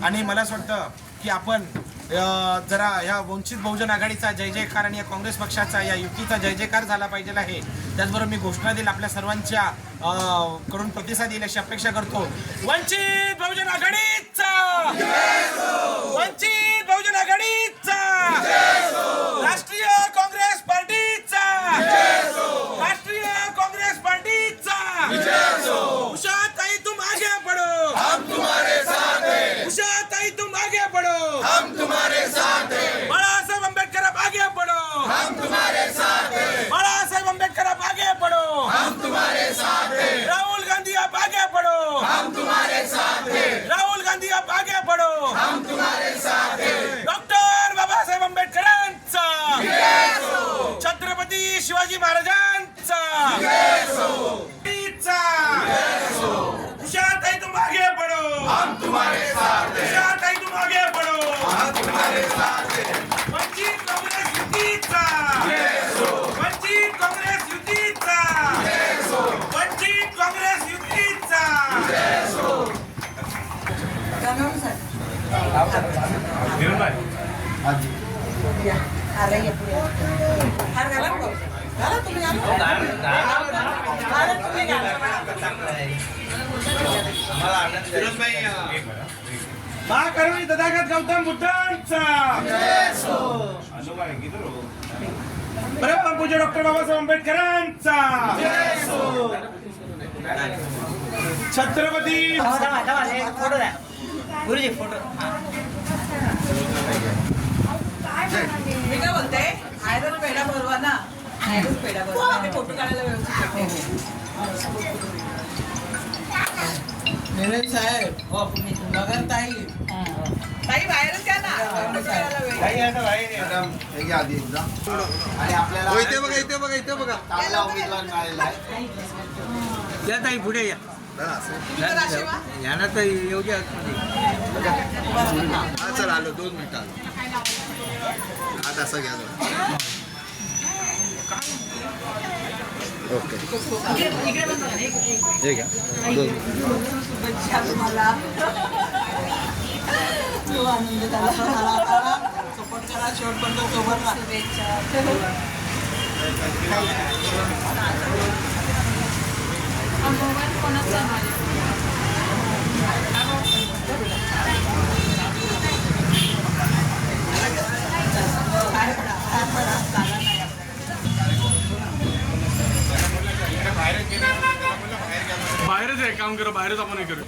आणि मला असं वाटतं की आपण जरा या वंचित बहुजन आघाडीचा जय जयकार आणि या काँग्रेस पक्षाचा या युतीचा जय जयकार झाला पाहिजे आहे. त्याचबरोबर मी घोषणा देईल आपल्या सर्वांच्या कडून प्रतिसाद येईल अशी अपेक्षा करतो. वंचित बहुजन आघाडीचा, वंचित बहुजन आघाडीचा, राष्ट्रीय काँग्रेस पार्टीचा, राष्ट्रीय काँग्रेस पार्टीचा. उषाताई तुम आगे बढ़ो, हम तुम्हारे साथ हैं. उषाताई तुम आगे बढ़ो, हम तुम्हारे साथ हैं. बाळासाहेब आंबेडकर आप आगे बढ़ो, हम तुम्हारे साथ हैं. बाळासाहेब आंबेडकर आप आगे बढ़ो, हम तुम्हारे साथ हैं. राहुल गांधी आप आगे बढ़ो, हम तुम्हारे साथ हैं. राहुल गांधी आप आगे बढ़ो. हम तुम्हारे साथ हैं. डॉक्टर बाबासाहेब आंबेडकरांचा, छत्रपती शिवाजी महाराजांचा, उषाताई तुम आगे बढ़ो, हम तुम्हारे साथ हैं. उषाताई तुम आगे बढ़ो. हम तुम्हारे साथ हैं. वंचित काँग्रेस युतीचा, वंचित काँग्रेस युतीचा, वंचित काँग्रेस युतीचा. महाकरुणी तथागत गौतम बुद्धांचा, परम पूज्य डॉक्टर बाबासाहेब आंबेडकरांचा, छत्रपती फोटो द्या गुरुजी फोटो. मी काय बोलते आयरन पेढा बरोबर ना, आयरन पेढा बरोबर मी फोटो काढायला व्यवस्थित मेरे साहेब नगर ताई ताई बाहेरच घ्या ना. आणि आपल्याला इथे बघा इथे बघा इथे बघा. चांगला उमेदवार मिळालेला आहे. या ताई पुढे या. यांना तर येऊ द्या. हा चल आलो 2 मिनिटं आलो. आता असं घ्या जरा. ओके हे घ्या 2 शुभेच्छा तुम्हाला. तो आनंद झाला. सपोर्ट करा, शेवटपर्यंत सोबत राहा. शुभेच्छा. बाहेरच आहे काम करा, बाहेरच आपण हे करू.